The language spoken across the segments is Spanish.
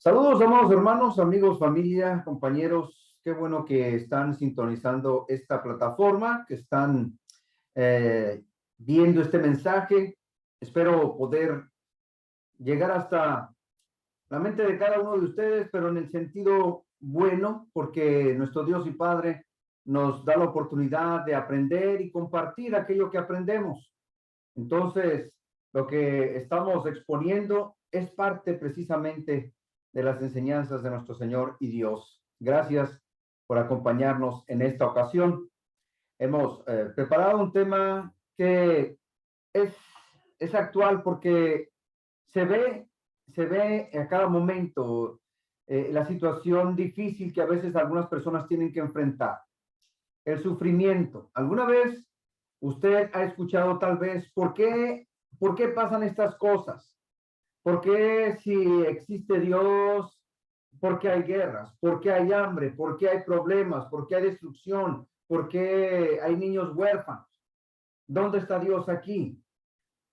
Saludos, amados hermanos, amigos, familia, compañeros. Qué bueno que están sintonizando esta plataforma, que están eh, viendo este mensaje. Espero poder llegar hasta la mente de cada uno de ustedes, pero en el sentido bueno, porque nuestro Dios y Padre nos da la oportunidad de aprender y compartir aquello que aprendemos. Entonces, lo que estamos exponiendo es parte precisamente de las enseñanzas de nuestro Señor y Dios. Gracias por acompañarnos en esta ocasión. Hemos preparado un tema que es, es actual porque se ve, se ve a cada momento la situación difícil que a veces algunas personas tienen que enfrentar. El sufrimiento. ¿Alguna vez usted ha escuchado tal vez por qué pasan estas cosas? ¿Por qué si existe Dios, por qué hay guerras? ¿Por qué hay hambre? ¿Por qué hay problemas? ¿Por qué hay destrucción? ¿Por qué hay niños huérfanos? ¿Dónde está Dios aquí?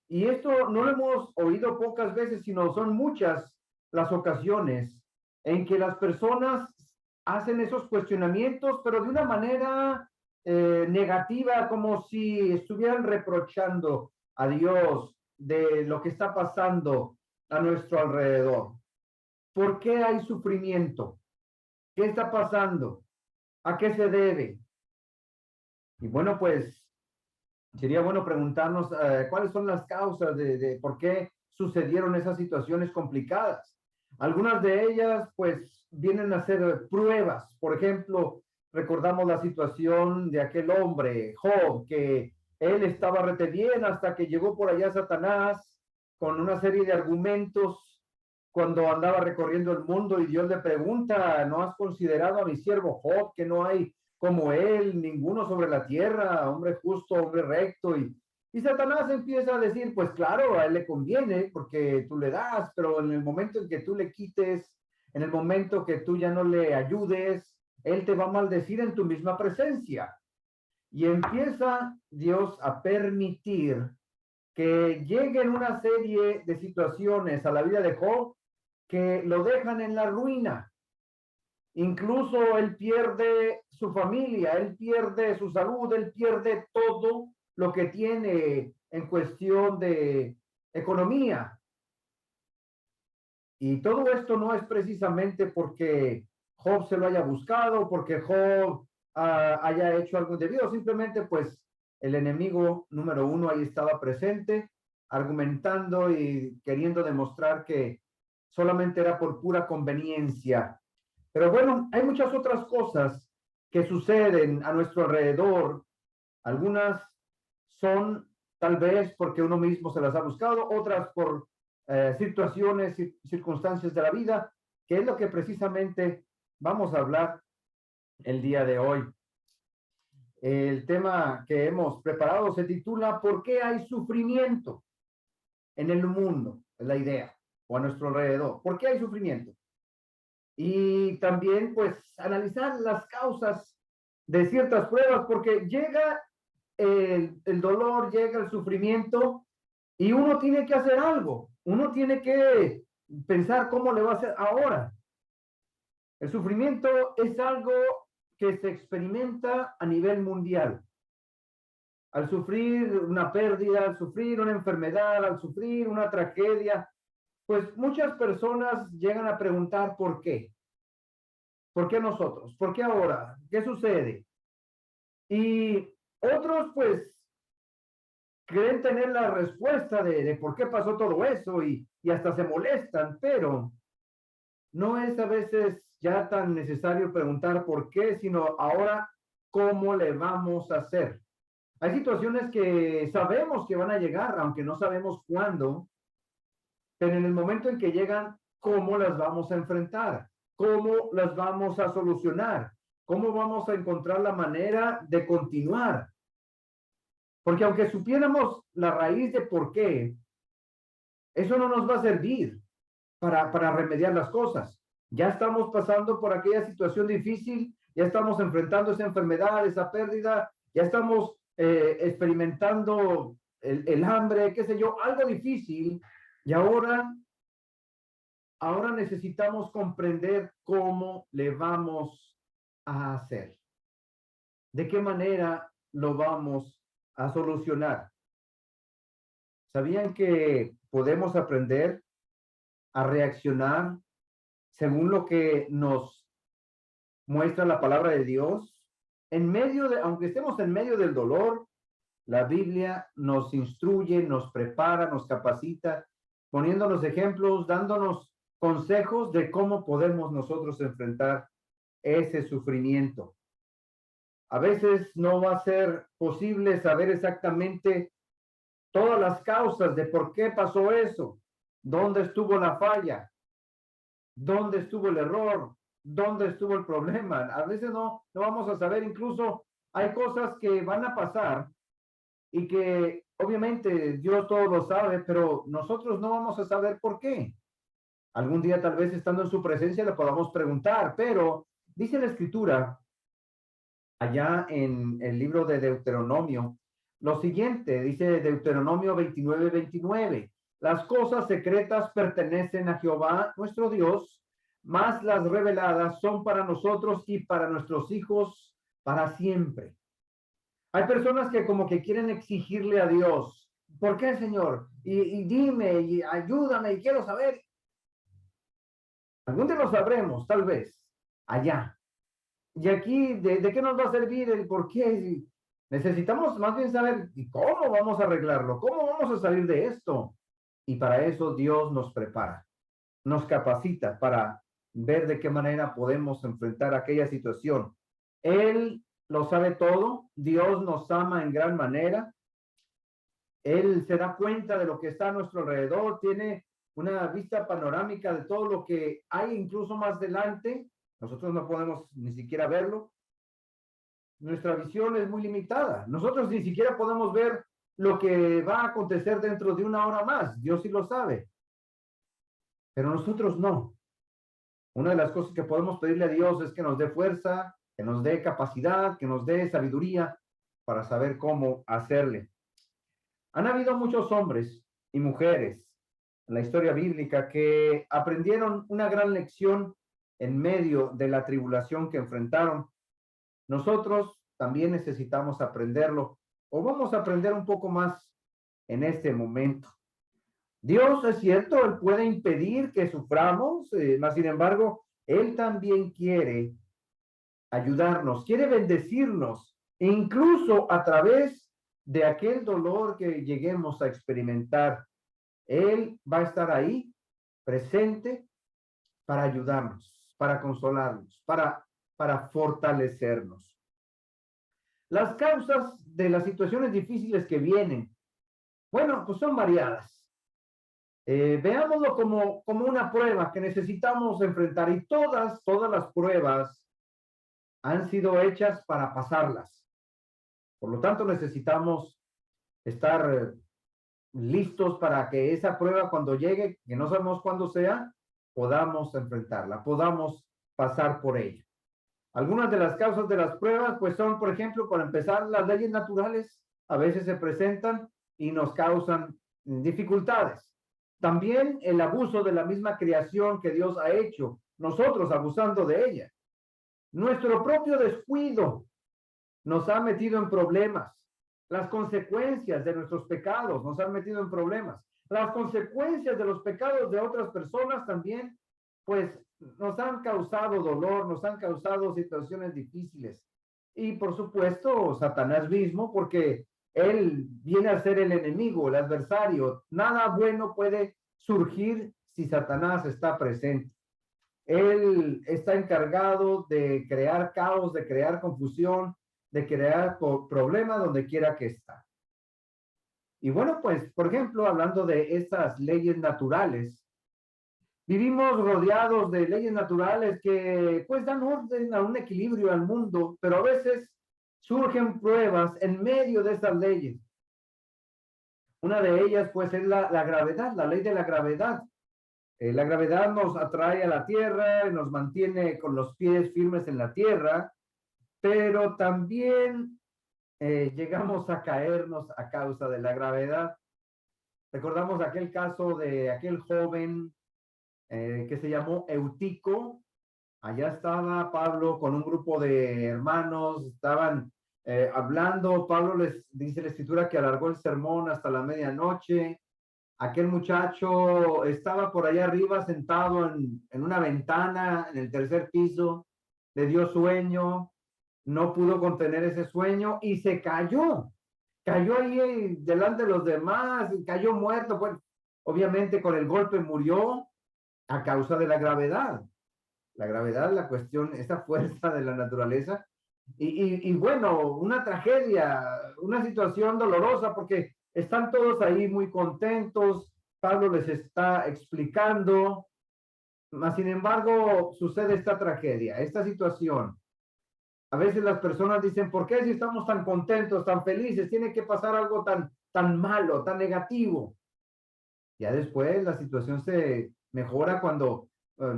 Y esto no lo hemos oído pocas veces, sino son muchas las ocasiones en que las personas hacen esos cuestionamientos, pero de una manera negativa, como si estuvieran reprochando a Dios de lo que está pasando a nuestro alrededor. ¿Por qué hay sufrimiento? ¿Qué está pasando? ¿A qué se debe? Y bueno, pues sería bueno preguntarnos cuáles son las causas de por qué sucedieron esas situaciones complicadas. Algunas de ellas, pues, vienen a ser pruebas. Por ejemplo, recordamos la situación de aquel hombre, Job, que él estaba rete bien hasta que llegó por allá Satanás con una serie de argumentos cuando andaba recorriendo el mundo y Dios le pregunta, ¿no has considerado a mi siervo Job, que no hay como él, ninguno sobre la tierra, hombre justo, hombre recto? Y Satanás empieza a decir, pues claro, a él le conviene porque tú le das, pero en el momento en que tú le quites, en el momento que tú ya no le ayudes, él te va a maldecir en tu misma presencia. Y empieza Dios a permitir que lleguen una serie de situaciones a la vida de Job que lo dejan en la ruina. Incluso él pierde su familia, él pierde su salud, él pierde todo lo que tiene en cuestión de economía. Y todo esto no es precisamente porque Job se lo haya buscado, porque Job haya hecho algo indebido, simplemente pues el enemigo número uno ahí estaba presente, argumentando y queriendo demostrar que solamente era por pura conveniencia. Pero bueno, hay muchas otras cosas que suceden a nuestro alrededor. Algunas son tal vez porque uno mismo se las ha buscado, otras por situaciones y circunstancias de la vida, que es lo que precisamente vamos a hablar el día de hoy. El tema que hemos preparado se titula ¿Por qué hay sufrimiento en el mundo? Es la idea, o a nuestro alrededor. ¿Por qué hay sufrimiento? Y también, pues, analizar las causas de ciertas pruebas, porque llega el dolor, llega el sufrimiento y uno tiene que hacer algo, uno tiene que pensar cómo le va a hacer ahora. El sufrimiento es algo que se experimenta a nivel mundial. Al sufrir una pérdida, al sufrir una enfermedad, al sufrir una tragedia, pues muchas personas llegan a preguntar por qué. ¿Por qué nosotros? ¿Por qué ahora? ¿Qué sucede? Y otros, pues, creen tener la respuesta de por qué pasó todo eso y hasta se molestan, pero no es a veces ya tan necesario preguntar por qué, sino ahora cómo le vamos a hacer. Hay situaciones que sabemos que van a llegar, aunque no sabemos cuándo, pero en el momento en que llegan, ¿cómo las vamos a enfrentar? ¿Cómo las vamos a solucionar? ¿Cómo vamos a encontrar la manera de continuar? Porque aunque supiéramos la raíz de por qué, eso no nos va a servir para remediar las cosas. Ya estamos pasando por aquella situación difícil, ya estamos enfrentando esa enfermedad, esa pérdida, ya estamos experimentando el hambre, qué sé yo, algo difícil, y ahora ahora necesitamos comprender cómo le vamos a hacer. ¿De qué manera lo vamos a solucionar? ¿Sabían que podemos aprender a reaccionar según lo que nos muestra la palabra de Dios? Aunque estemos en medio del dolor, la Biblia nos instruye, nos prepara, nos capacita, poniéndonos ejemplos, dándonos consejos de cómo podemos nosotros enfrentar ese sufrimiento. A veces no va a ser posible saber exactamente todas las causas de por qué pasó eso, dónde estuvo la falla, dónde estuvo el error, dónde estuvo el problema. A veces no vamos a saber, incluso hay cosas que van a pasar y que obviamente Dios todo lo sabe, pero nosotros no vamos a saber por qué. Algún día tal vez estando en su presencia le podamos preguntar, pero dice la Escritura allá en el libro de Deuteronomio lo siguiente, dice Deuteronomio 29:29, las cosas secretas pertenecen a Jehová nuestro Dios, mas las reveladas son para nosotros y para nuestros hijos para siempre. Hay personas que como que quieren exigirle a Dios, ¿por qué, Señor? Y dime, y ayúdame, y quiero saber. Algún día lo sabremos, tal vez, allá. Y aquí, ¿de qué nos va a servir el por qué? Necesitamos más bien saber cómo vamos a arreglarlo, cómo vamos a salir de esto. Y para eso Dios nos prepara, nos capacita para ver de qué manera podemos enfrentar aquella situación. Él lo sabe todo, Dios nos ama en gran manera, Él se da cuenta de lo que está a nuestro alrededor, tiene una vista panorámica de todo lo que hay incluso más adelante. Nosotros no podemos ni siquiera verlo. Nuestra visión es muy limitada. Nosotros ni siquiera podemos ver lo que va a acontecer dentro de una hora más. Dios sí lo sabe. Pero nosotros no. Una de las cosas que podemos pedirle a Dios es que nos dé fuerza, que nos dé capacidad, que nos dé sabiduría para saber cómo hacerle. Han habido muchos hombres y mujeres en la historia bíblica que aprendieron una gran lección en medio de la tribulación que enfrentaron. Nosotros también necesitamos aprenderlo, o vamos a aprender un poco más en este momento. Dios, es cierto, Él puede impedir que suframos, mas sin embargo, Él también quiere ayudarnos, quiere bendecirnos, e incluso a través de aquel dolor que lleguemos a experimentar. Él va a estar ahí, presente, para ayudarnos, para consolarnos, para fortalecernos. Las causas de las situaciones difíciles que vienen, bueno, pues son variadas. Veámoslo como una prueba que necesitamos enfrentar, y todas las pruebas han sido hechas para pasarlas. Por lo tanto, necesitamos estar listos para que esa prueba, cuando llegue, que no sabemos cuándo sea, podamos enfrentarla, podamos pasar por ella. Algunas de las causas de las pruebas, pues son, por ejemplo, para empezar, las leyes naturales a veces se presentan y nos causan dificultades. También el abuso de la misma creación que Dios ha hecho, nosotros abusando de ella. Nuestro propio descuido nos ha metido en problemas. Las consecuencias de nuestros pecados nos han metido en problemas. Las consecuencias de los pecados de otras personas también, pues, nos han causado dolor, nos han causado situaciones difíciles. Y por supuesto, Satanás mismo, porque él viene a ser el enemigo, el adversario. Nada bueno puede surgir si Satanás está presente. Él está encargado de crear caos, de crear confusión, de crear problemas donde quiera que está. Y bueno, pues, por ejemplo, hablando de estas leyes naturales, vivimos rodeados de leyes naturales que pues dan orden a un equilibrio al mundo, pero a veces surgen pruebas en medio de estas leyes. Una de ellas pues es la gravedad, la ley de la gravedad. La gravedad nos atrae a la tierra, nos mantiene con los pies firmes en la tierra, pero también llegamos a caernos a causa de la gravedad. Recordamos aquel caso de aquel joven que se llamó Eutico. Allá estaba Pablo con un grupo de hermanos, estaban hablando. Pablo les dice la escritura que alargó el sermón hasta la medianoche. Aquel muchacho estaba por allá arriba sentado en una ventana en el tercer piso, le dio sueño, no pudo contener ese sueño y se cayó. Cayó ahí delante de los demás y cayó muerto. Pues, obviamente con el golpe murió a causa de la gravedad. La gravedad, la cuestión, esa fuerza de la naturaleza. Y bueno, una tragedia, una situación dolorosa porque están todos ahí muy contentos. Pablo les está explicando, mas sin embargo sucede esta tragedia, esta situación. A veces las personas dicen, ¿por qué si estamos tan contentos, tan felices, tiene que pasar algo tan malo, tan negativo? Ya después la situación se mejora cuando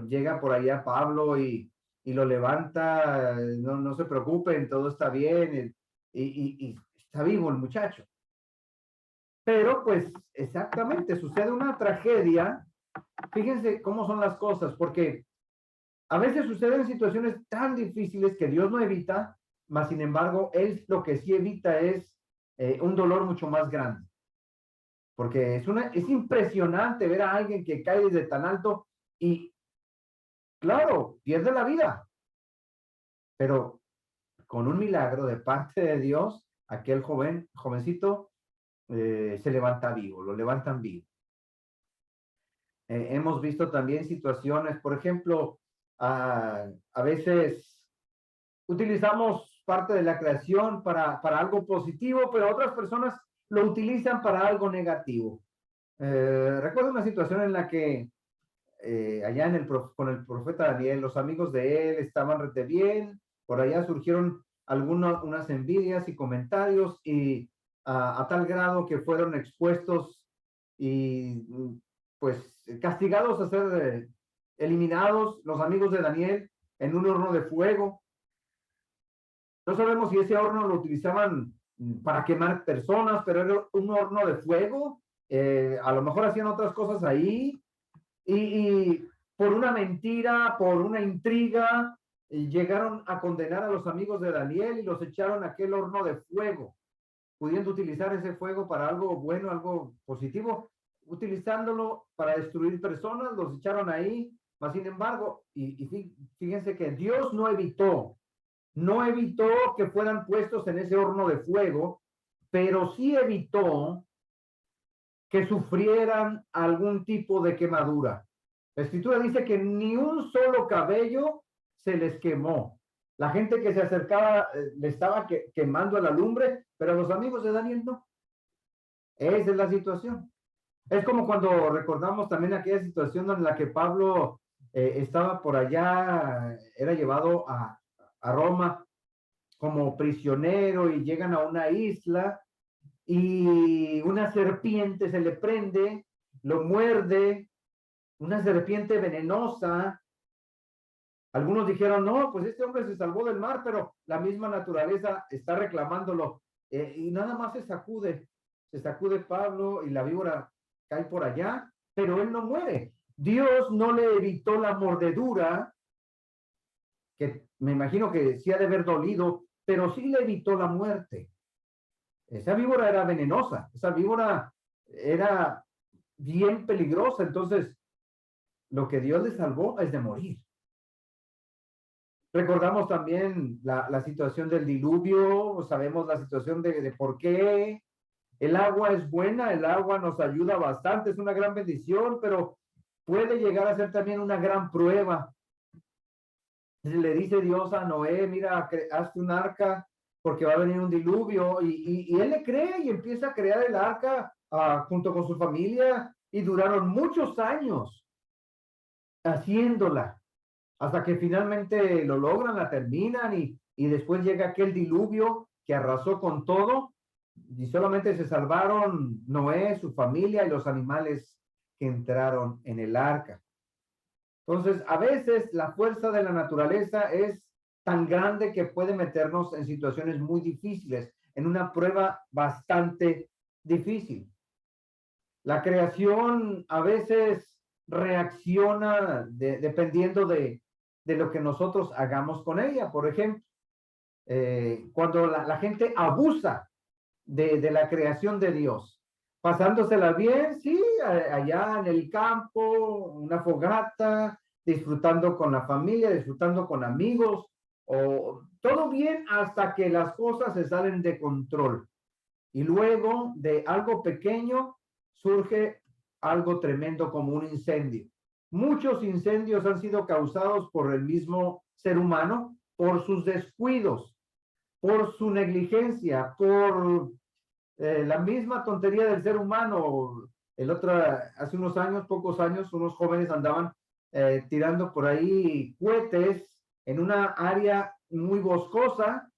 llega por allá Pablo y lo levanta, no se preocupen, todo está bien, y está vivo el muchacho. Pero pues exactamente, sucede una tragedia. Fíjense cómo son las cosas, porque a veces suceden situaciones tan difíciles que Dios no evita, mas sin embargo, Él lo que sí evita es un dolor mucho más grande. Porque es impresionante ver a alguien que cae desde tan alto y, claro, pierde la vida. Pero con un milagro de parte de Dios, aquel jovencito, se levanta vivo, lo levantan vivo. Hemos visto también situaciones, por ejemplo, a veces utilizamos parte de la creación para algo positivo, pero otras personas lo utilizan para algo negativo. Recuerdo una situación en la que allá con el profeta Daniel, los amigos de él estaban rete bien, por allá surgieron unas envidias y comentarios y a tal grado que fueron expuestos y pues castigados a ser eliminados los amigos de Daniel en un horno de fuego. No sabemos si ese horno lo utilizaban para quemar personas, pero era un horno de fuego. A lo mejor hacían otras cosas ahí. Y por una mentira, por una intriga, llegaron a condenar a los amigos de Daniel y los echaron a aquel horno de fuego, pudiendo utilizar ese fuego para algo bueno, algo positivo, utilizándolo para destruir personas, los echaron ahí. Mas sin embargo, y fíjense que Dios no evitó que fueran puestos en ese horno de fuego, pero sí evitó que sufrieran algún tipo de quemadura. La escritura dice que ni un solo cabello se les quemó. La gente que se acercaba le estaba quemando a la lumbre, pero a los amigos de Daniel no. Esa es la situación. Es como cuando recordamos también aquella situación en la que Pablo estaba por allá, era llevado a Roma como prisionero y llegan a una isla y una serpiente se le prende, lo muerde, una serpiente venenosa. Algunos dijeron, no, pues este hombre se salvó del mar, pero la misma naturaleza está reclamándolo. Y nada más se sacude Pablo y la víbora cae por allá, pero él no muere. Dios no le evitó la mordedura, que me imagino que sí ha de haber dolido, pero sí le evitó la muerte. Esa víbora era venenosa, esa víbora era bien peligrosa, entonces lo que Dios le salvó es de morir. Recordamos también la situación del diluvio, sabemos la situación de por qué. El agua es buena, el agua nos ayuda bastante, es una gran bendición, pero puede llegar a ser también una gran prueba. Le dice Dios a Noé, mira, hazte un arca porque va a venir un diluvio, y él le cree y empieza a crear el arca junto con su familia, y duraron muchos años haciéndola, hasta que finalmente lo logran, la terminan, y después llega aquel diluvio que arrasó con todo, y solamente se salvaron Noé, su familia y los animales que entraron en el arca. Entonces, a veces la fuerza de la naturaleza es tan grande que puede meternos en situaciones muy difíciles, en una prueba bastante difícil. La creación a veces reacciona dependiendo de lo que nosotros hagamos con ella. Por ejemplo, cuando la gente abusa de la creación de Dios, pasándosela bien, sí, allá en el campo, una fogata, disfrutando con la familia, disfrutando con amigos, o todo bien hasta que las cosas se salen de control. Y luego de algo pequeño surge algo tremendo como un incendio. Muchos incendios han sido causados por el mismo ser humano, por sus descuidos, por su negligencia, por la misma tontería del ser humano. Hace unos años, pocos años, unos jóvenes andaban tirando por ahí cohetes en una área muy boscosa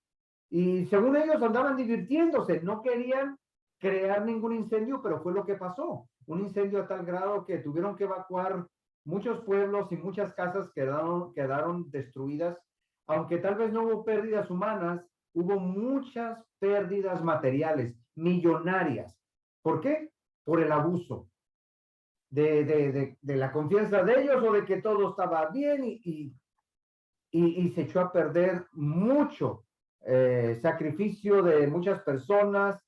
y según ellos andaban divirtiéndose, no querían crear ningún incendio, pero fue lo que pasó. Un incendio a tal grado que tuvieron que evacuar muchos pueblos y muchas casas quedaron destruidas, aunque tal vez no hubo pérdidas humanas, hubo muchas pérdidas materiales, millonarias. ¿Por qué? Por el abuso de la confianza de ellos o de que todo estaba bien y se echó a perder mucho sacrificio de muchas personas,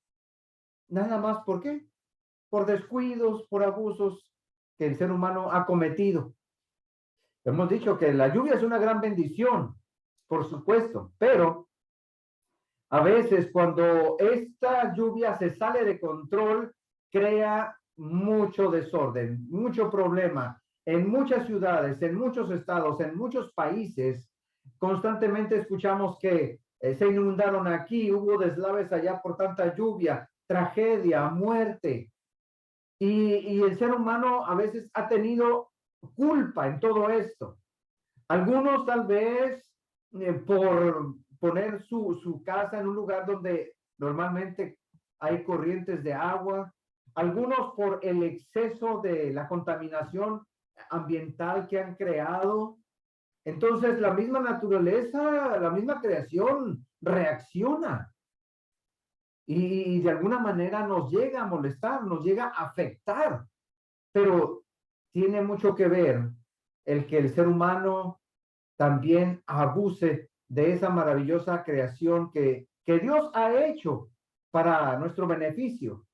nada más. ¿Por qué? Por descuidos, por abusos que el ser humano ha cometido. Hemos dicho que la lluvia es una gran bendición, por supuesto, pero a veces cuando esta lluvia se sale de control, crea mucho desorden, mucho problema. En muchas ciudades, en muchos estados, en muchos países, constantemente escuchamos que se inundaron aquí, hubo deslaves allá por tanta lluvia, tragedia, muerte. Y el ser humano a veces ha tenido culpa en todo esto. Algunos tal vez por poner su casa en un lugar donde normalmente hay corrientes de agua, algunos por el exceso de la contaminación ambiental que han creado. Entonces la misma naturaleza, la misma creación reacciona y de alguna manera nos llega a molestar, nos llega a afectar, pero tiene mucho que ver el que el ser humano también abuse de esa maravillosa creación que Dios ha hecho para nuestro beneficio.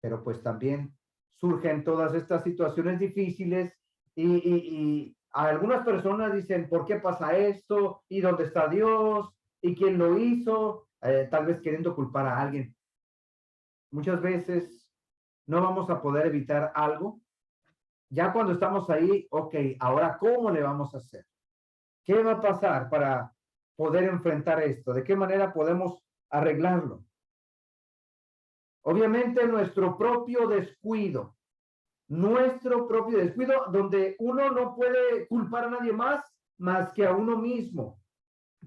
Pero pues también surgen todas estas situaciones difíciles y algunas personas dicen, ¿por qué pasa esto? ¿Y dónde está Dios? ¿Y quién lo hizo? Tal vez queriendo culpar a alguien. Muchas veces no vamos a poder evitar algo. Ya cuando estamos ahí, ok, ahora ¿cómo le vamos a hacer? ¿Qué va a pasar para poder enfrentar esto? ¿De qué manera podemos arreglarlo? Obviamente nuestro propio descuido, donde uno no puede culpar a nadie más que a uno mismo.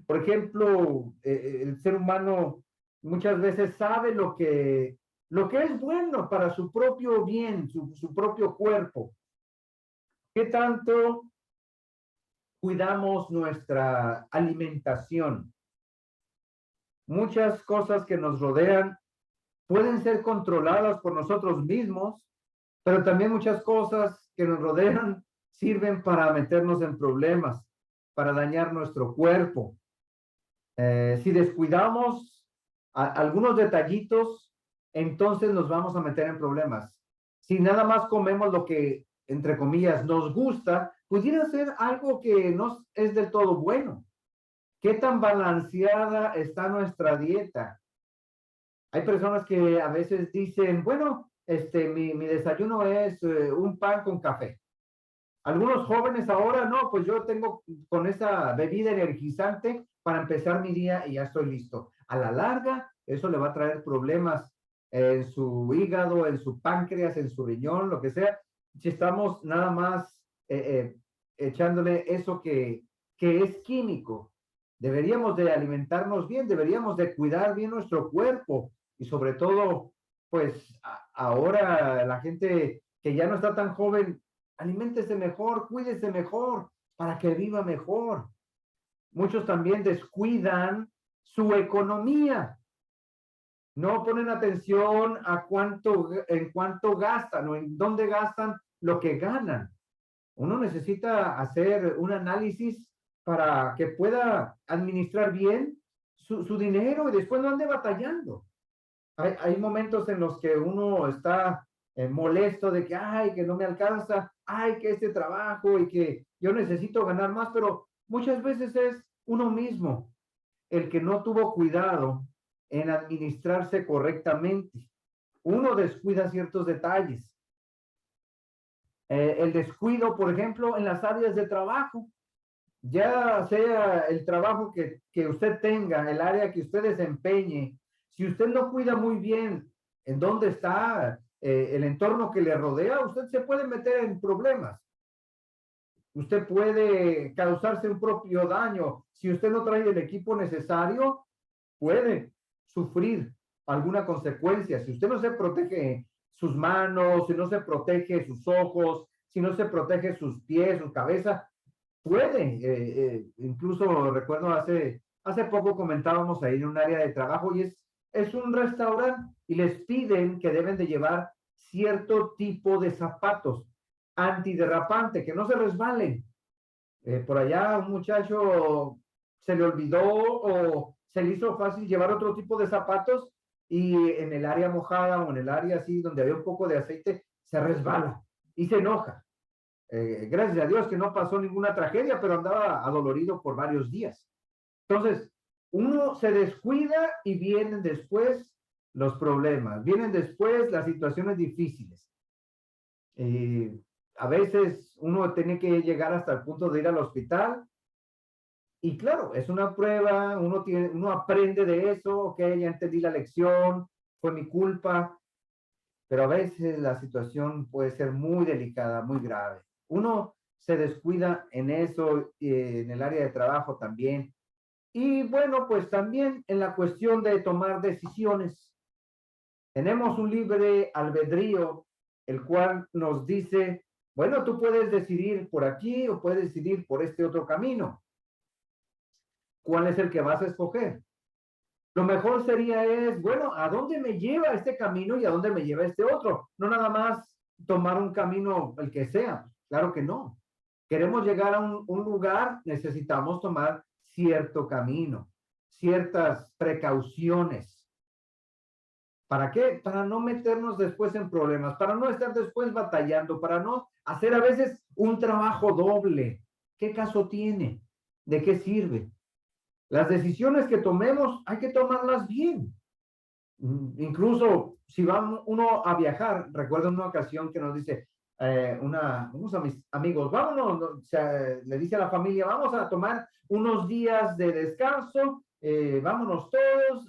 Por ejemplo, el ser humano muchas veces sabe lo que es bueno para su propio bien, su propio cuerpo. ¿Qué tanto cuidamos nuestra alimentación? Muchas cosas que nos rodean pueden ser controladas por nosotros mismos, pero también muchas cosas que nos rodean sirven para meternos en problemas, para dañar nuestro cuerpo. Si descuidamos algunos detallitos, entonces nos vamos a meter en problemas. Si nada más comemos lo que, entre comillas, nos gusta, pudiera ser algo que no es del todo bueno. ¿Qué tan balanceada está nuestra dieta? Hay personas que a veces dicen, bueno, mi desayuno es un pan con café. Algunos jóvenes ahora, no, pues yo tengo con esa bebida energizante para empezar mi día y ya estoy listo. A la larga, eso le va a traer problemas en su hígado, en su páncreas, en su riñón, lo que sea. Si estamos nada más echándole eso que es químico, deberíamos de alimentarnos bien, deberíamos de cuidar bien nuestro cuerpo y sobre todo, pues ahora la gente que ya no está tan joven, aliméntese mejor, cuídese mejor para que viva mejor. Muchos también descuidan su economía. No ponen atención en cuánto gastan o en dónde gastan lo que ganan. Uno necesita hacer un análisis para que pueda administrar bien su dinero y después no ande batallando. Hay momentos en los que uno está molesto de que, ay, que no me alcanza, ay, que este trabajo y que yo necesito ganar más, pero muchas veces es uno mismo el que no tuvo cuidado en administrarse correctamente. Uno descuida ciertos detalles. El descuido, por ejemplo, en las áreas de trabajo, ya sea el trabajo que usted tenga, el área que usted desempeñe, si usted no cuida muy bien en dónde está el entorno que le rodea, usted se puede meter en problemas. Usted puede causarse un propio daño. Si usted no trae el equipo necesario, puede sufrir alguna consecuencia. Si usted no se protege sus manos, si no se protege sus ojos, si no se protege sus pies, su cabeza, puede. Incluso recuerdo hace poco comentábamos ahí en un área de trabajo y es un restaurante y les piden que deben de llevar cierto tipo de zapatos antiderrapante, que no se resbalen. Por allá un muchacho se le olvidó o se le hizo fácil llevar otro tipo de zapatos y en el área mojada o en el área así donde había un poco de aceite se resbala y se enoja. Gracias a Dios que no pasó ninguna tragedia, pero andaba adolorido por varios días. Entonces, uno se descuida y vienen después los problemas, vienen después las situaciones difíciles. A veces uno tiene que llegar hasta el punto de ir al hospital y claro, es una prueba, uno aprende de eso, ok, ya entendí la lección, fue mi culpa, pero a veces la situación puede ser muy delicada, muy grave. Uno se descuida en eso, en el área de trabajo también. Y bueno, pues también en la cuestión de tomar decisiones. Tenemos un libre albedrío, el cual nos dice, bueno, tú puedes decidir por aquí o puedes decidir por este otro camino. ¿Cuál es el que vas a escoger? Lo mejor sería bueno, ¿a dónde me lleva este camino y a dónde me lleva este otro? No nada más tomar un camino, el que sea. Claro que no. Queremos llegar a un lugar, necesitamos tomar cierto camino, ciertas precauciones. ¿Para qué? Para no meternos después en problemas, para no estar después batallando, para no hacer a veces un trabajo doble. ¿Qué caso tiene? ¿De qué sirve? Las decisiones que tomemos hay que tomarlas bien. Incluso si va uno a viajar, recuerdo una ocasión que nos dice unos amigos, vámonos, o sea, le dice a la familia, vamos a tomar unos días de descanso, vámonos todos,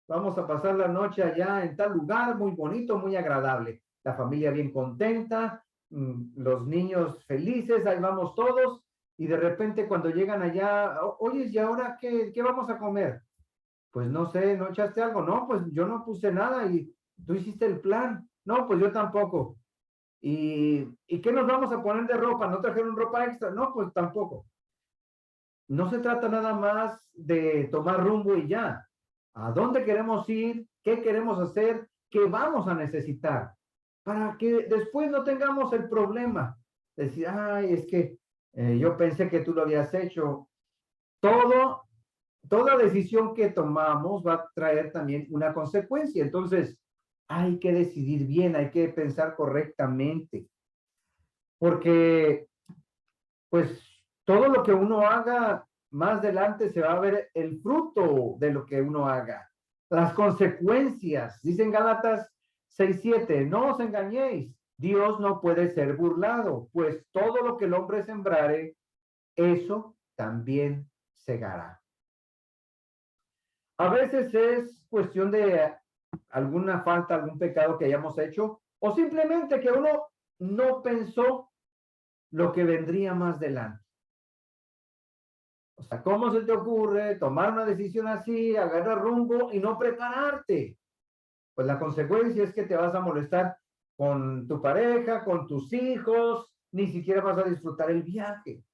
vamos a pasar la noche allá en tal lugar, muy bonito, muy agradable. La familia bien contenta, los niños felices, ahí vamos todos, y de repente cuando llegan allá, oye, ¿y ahora qué vamos a comer? Pues no sé, ¿no echaste algo? No, pues yo no puse nada y tú hiciste el plan. No, pues yo tampoco. ¿Y qué nos vamos a poner de ropa? ¿No trajeron ropa extra? No, pues tampoco. No se trata nada más de tomar rumbo y ya. ¿A dónde queremos ir? ¿Qué queremos hacer? ¿Qué vamos a necesitar? Para que después no tengamos el problema. Decir, ay, es que yo pensé que tú lo habías hecho. Todo Toda decisión que tomamos va a traer también una consecuencia. Entonces, hay que decidir bien, hay que pensar correctamente, porque pues todo lo que uno haga, más adelante se va a ver el fruto de lo que uno haga. Las consecuencias, dicen Gálatas 6:7, no os engañéis, Dios no puede ser burlado, pues todo lo que el hombre sembrare, eso también segará. A veces es cuestión de alguna falta, algún pecado que hayamos hecho, o simplemente que uno no pensó lo que vendría más adelante. O sea, ¿cómo se te ocurre tomar una decisión así, agarrar rumbo y no prepararte? Pues la consecuencia es que te vas a molestar con tu pareja, con tus hijos, ni siquiera vas a disfrutar el viaje.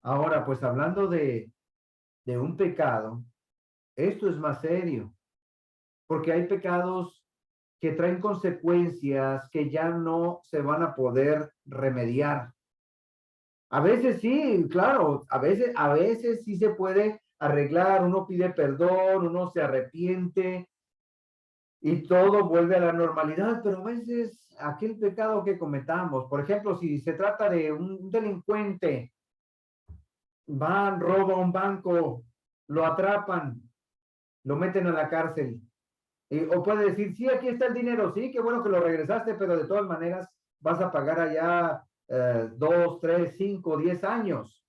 Ahora, pues hablando de un pecado, esto es más serio, porque hay pecados que traen consecuencias que ya no se van a poder remediar. A veces sí, claro, a veces sí se puede arreglar, uno pide perdón, uno se arrepiente y todo vuelve a la normalidad, pero a veces aquel pecado que cometamos, por ejemplo, si se trata de un delincuente, van, roba un banco, lo atrapan, lo meten a la cárcel. O puede decir, sí, aquí está el dinero, sí, qué bueno que lo regresaste, pero de todas maneras vas a pagar allá 2, 3, 5, 10 años.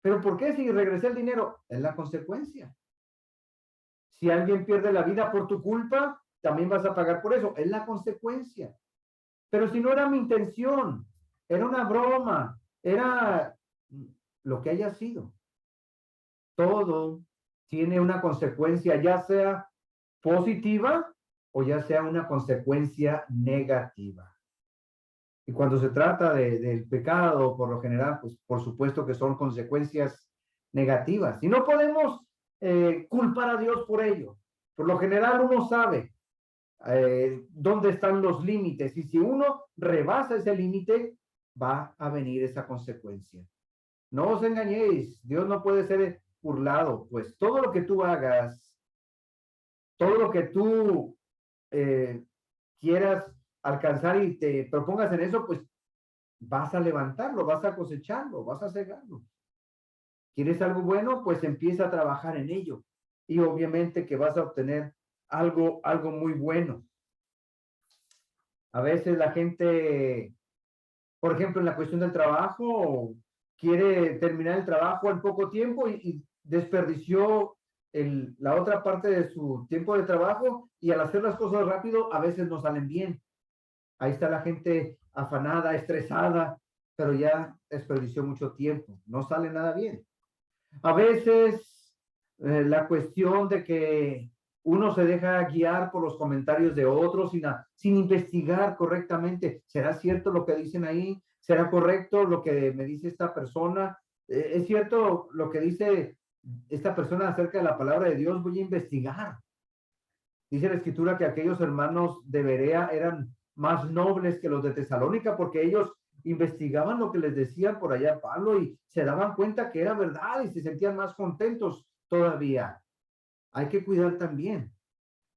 ¿Pero por qué si regresé el dinero? Es la consecuencia. Si alguien pierde la vida por tu culpa, también vas a pagar por eso. Es la consecuencia. Pero si no era mi intención, era una broma, era lo que haya sido. Todo tiene una consecuencia, ya sea positiva o ya sea una consecuencia negativa. Y cuando se trata del pecado, por lo general, pues por supuesto que son consecuencias negativas. Y no podemos culpar a Dios por ello. Por lo general uno sabe dónde están los límites y si uno rebasa ese límite, va a venir esa consecuencia. No os engañéis, Dios no puede ser burlado, pues todo lo que tú hagas, todo lo que tú eh, quieras alcanzar y te propongas en eso, pues vas a levantarlo, vas a cosecharlo, vas a cegarlo. ¿Quieres algo bueno? Pues empieza a trabajar en ello. Y obviamente que vas a obtener algo muy bueno. A veces la gente, por ejemplo, en la cuestión del trabajo, quiere terminar el trabajo en poco tiempo y desperdició la otra parte de su tiempo de trabajo y al hacer las cosas rápido a veces no salen bien. Ahí está la gente afanada, estresada, pero ya desperdició mucho tiempo. No sale nada bien. A veces la cuestión de que uno se deja guiar por los comentarios de otros sin investigar correctamente. ¿Será cierto lo que dicen ahí? ¿Será correcto lo que me dice esta persona? ¿Es cierto lo que dice esta persona acerca de la palabra de Dios? Voy a investigar. Dice la escritura que aquellos hermanos de Berea eran más nobles que los de Tesalónica porque ellos investigaban lo que les decían por allá Pablo y se daban cuenta que era verdad y se sentían más contentos todavía. Hay que cuidar también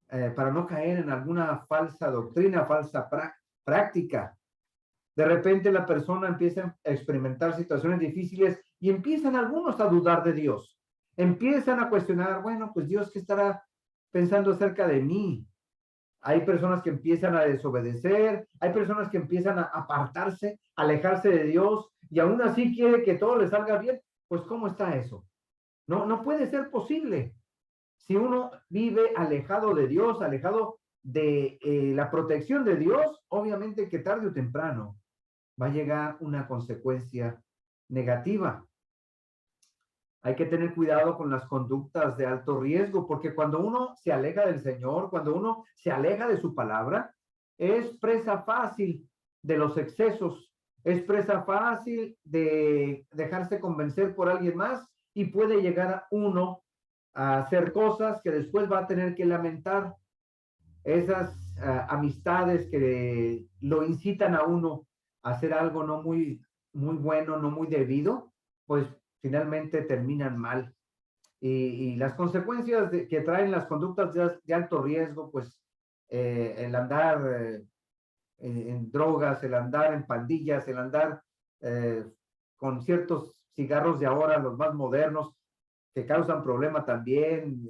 para no caer en alguna falsa doctrina, falsa práctica. De repente la persona empieza a experimentar situaciones difíciles y empiezan algunos a dudar de Dios. Empiezan a cuestionar, bueno, pues Dios, ¿qué estará pensando acerca de mí? Hay personas que empiezan a desobedecer, hay personas que empiezan a apartarse, alejarse de Dios y aún así quiere que todo le salga bien. Pues ¿cómo está eso? No, no puede ser posible. Si uno vive alejado de Dios, alejado de la protección de Dios, obviamente que tarde o temprano va a llegar una consecuencia negativa. Hay que tener cuidado con las conductas de alto riesgo, porque cuando uno se aleja del Señor, cuando uno se aleja de su palabra, es presa fácil de los excesos, es presa fácil de dejarse convencer por alguien más y puede llegar a uno a hacer cosas que después va a tener que lamentar. Esas amistades que lo incitan a uno a hacer algo no muy bueno, no muy debido, pues finalmente terminan mal. Y las consecuencias que traen las conductas de alto riesgo, pues el andar en drogas, el andar en pandillas, el andar eh, con ciertos cigarros de ahora, los más modernos, que causan problema también,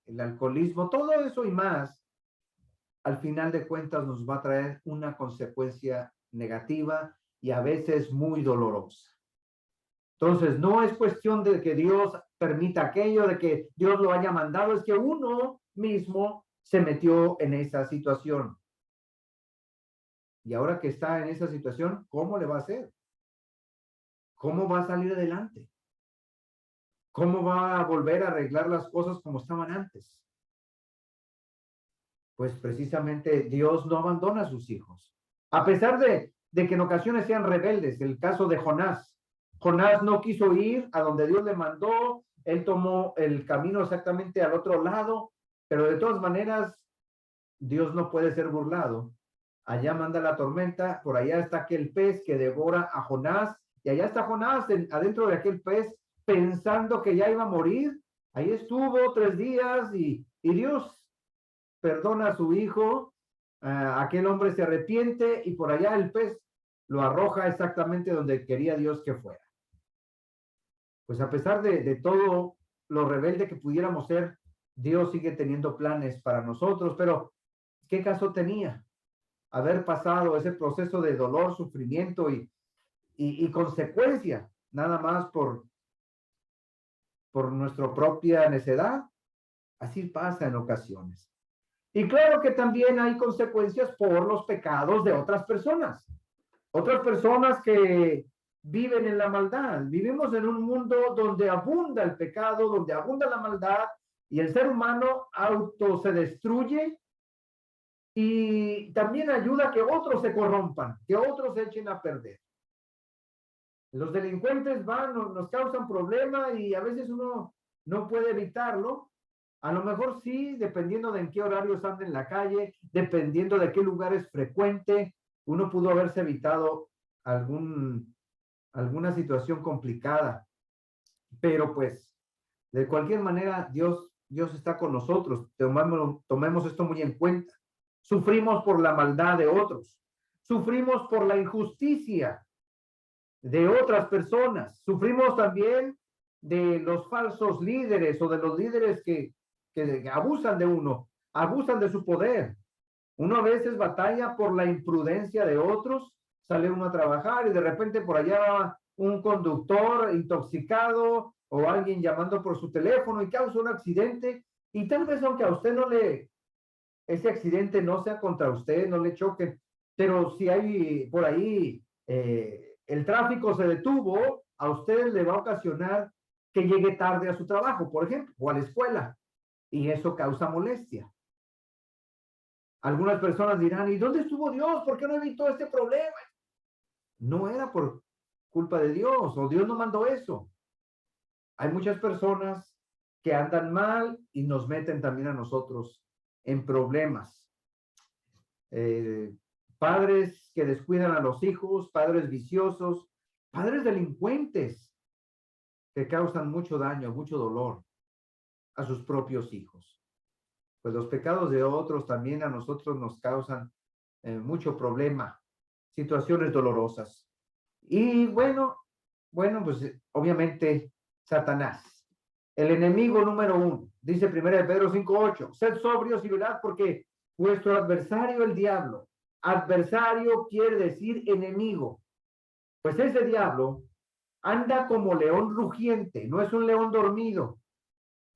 el alcoholismo, todo eso y más, al final de cuentas nos va a traer una consecuencia negativa y a veces muy dolorosa. Entonces, no es cuestión de que Dios permita aquello, de que Dios lo haya mandado, es que uno mismo se metió en esa situación. Y ahora que está en esa situación, ¿cómo le va a hacer? ¿Cómo va a salir adelante? ¿Cómo va a volver a arreglar las cosas como estaban antes? Pues precisamente Dios no abandona a sus hijos. A pesar de que en ocasiones sean rebeldes, el caso de Jonás. Jonás no quiso ir a donde Dios le mandó, él tomó el camino exactamente al otro lado, pero de todas maneras, Dios no puede ser burlado. Allá manda la tormenta, por allá está aquel pez que devora a Jonás y allá está Jonás adentro de aquel pez, pensando que ya iba a morir. Ahí estuvo 3 días y Dios perdona a su hijo, aquel hombre se arrepiente y por allá el pez lo arroja exactamente donde quería Dios que fuera. Pues a pesar de todo lo rebelde que pudiéramos ser, Dios sigue teniendo planes para nosotros, pero ¿qué caso tenía haber pasado ese proceso de dolor, sufrimiento y consecuencia, nada más por nuestra propia necedad? Así pasa en ocasiones. Y claro que también hay consecuencias por los pecados de otras personas que viven en la maldad. Vivimos en un mundo donde abunda el pecado, donde abunda la maldad, y el ser humano se destruye y también ayuda a que otros se corrompan, que otros se echen a perder. Los delincuentes nos causan problemas y a veces uno no puede evitarlo. A lo mejor sí, dependiendo de en qué horarios anda en la calle, dependiendo de qué lugar es frecuente, uno pudo haberse evitado alguna situación complicada. Pero pues, de cualquier manera, Dios está con nosotros. Tomemos esto muy en cuenta. Sufrimos por la maldad de otros. Sufrimos por la injusticia de otras personas. Sufrimos también de los falsos líderes o de los líderes que abusan de uno, abusan de su poder. Uno a veces batalla por la imprudencia de otros, sale uno a trabajar y de repente por allá va un conductor intoxicado o alguien llamando por su teléfono y causa un accidente, y tal vez aunque a usted ese accidente no sea contra usted, no le choquen, pero si hay por ahí el tráfico se detuvo, a usted le va a ocasionar que llegue tarde a su trabajo, por ejemplo, o a la escuela, y eso causa molestia. Algunas personas dirán, ¿y dónde estuvo Dios? ¿Por qué no evitó este problema? No era por culpa de Dios, o Dios no mandó eso. Hay muchas personas que andan mal y nos meten también a nosotros en problemas. Padres que descuidan a los hijos, padres viciosos, padres delincuentes que causan mucho daño, mucho dolor a sus propios hijos. Pues los pecados de otros también a nosotros nos causan mucho problema, situaciones dolorosas. Y bueno, pues obviamente Satanás, el enemigo número 1, dice 1 Pedro 5:8, sed sobrios y velad porque vuestro adversario el diablo, adversario quiere decir enemigo, pues ese diablo anda como león rugiente, no es un león dormido,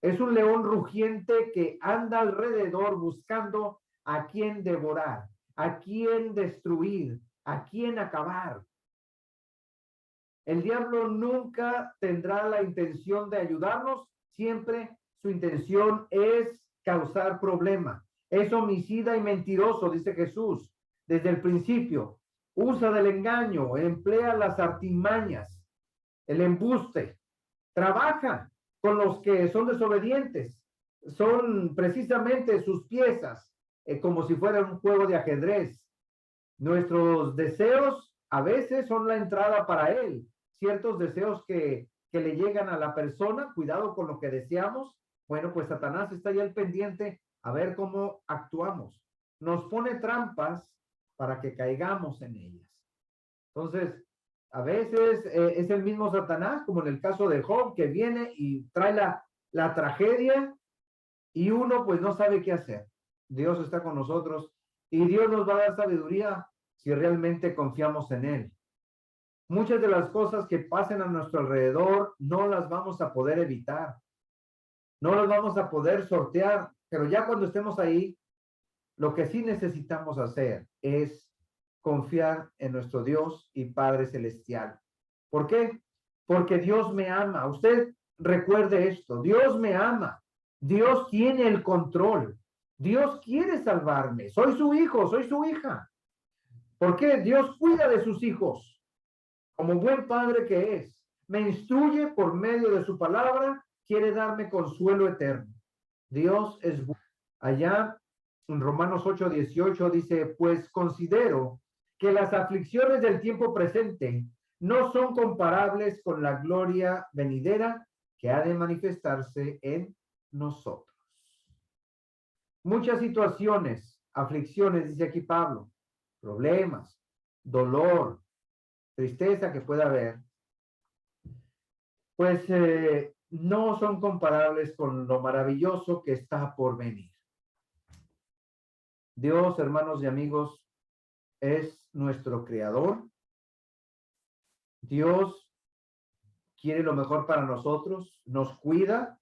es un león rugiente que anda alrededor buscando a quién devorar, a quién destruir, a quién acabar. El diablo nunca tendrá la intención de ayudarnos, siempre su intención es causar problema. Es homicida y mentiroso, dice Jesús, desde el principio. Usa del engaño, emplea las artimañas, el embuste, trabaja con los que son desobedientes. Son precisamente sus piezas, como si fuera un juego de ajedrez. Nuestros deseos a veces son la entrada para él. Ciertos deseos que le llegan a la persona, cuidado con lo que deseamos. Bueno, pues Satanás está ya al pendiente a ver cómo actuamos. Nos pone trampas para que caigamos en ellas. Entonces, a veces es el mismo Satanás, como en el caso de Job, que viene y trae la tragedia y uno pues no sabe qué hacer. Dios está con nosotros y Dios nos va a dar sabiduría si realmente confiamos en Él. Muchas de las cosas que pasen a nuestro alrededor no las vamos a poder evitar, no las vamos a poder sortear, pero ya cuando estemos ahí, lo que sí necesitamos hacer es confiar en nuestro Dios y Padre Celestial. ¿Por qué? Porque Dios me ama. Usted recuerde esto, Dios me ama, Dios tiene el control, Dios quiere salvarme, soy su hijo, soy su hija. ¿Por qué? Dios cuida de sus hijos, como buen padre que es. Me instruye por medio de su palabra, quiere darme consuelo eterno. Dios es bueno. Allá en Romanos 8:18 dice, pues considero que las aflicciones del tiempo presente no son comparables con la gloria venidera que ha de manifestarse en nosotros. Muchas situaciones, aflicciones, dice aquí Pablo, problemas, dolor, tristeza que pueda haber, pues no son comparables con lo maravilloso que está por venir. Dios, hermanos y amigos, es nuestro creador. Dios quiere lo mejor para nosotros, nos cuida.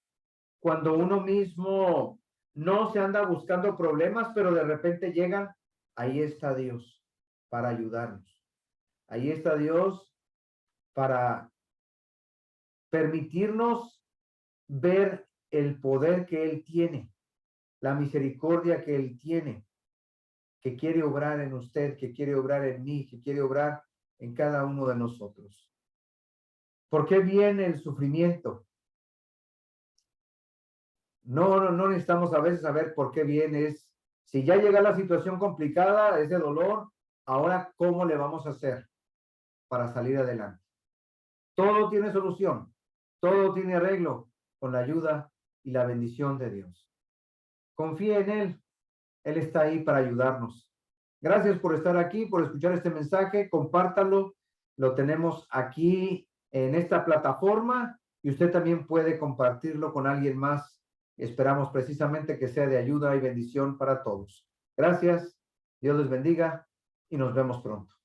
Cuando uno mismo no se anda buscando problemas, pero de repente llegan, ahí está Dios para ayudarnos. Ahí está Dios para permitirnos ver el poder que Él tiene, la misericordia que Él tiene, que quiere obrar en usted, que quiere obrar en mí, que quiere obrar en cada uno de nosotros. ¿Por qué viene el sufrimiento? No necesitamos a veces saber por qué viene. Si ya llega la situación complicada, ese dolor, ahora, ¿cómo le vamos a hacer para salir adelante? Todo tiene solución, todo tiene arreglo con la ayuda y la bendición de Dios. Confía en Él, Él está ahí para ayudarnos. Gracias por estar aquí, por escuchar este mensaje, compártalo, lo tenemos aquí en esta plataforma y usted también puede compartirlo con alguien más. Esperamos precisamente que sea de ayuda y bendición para todos. Gracias, Dios les bendiga y nos vemos pronto.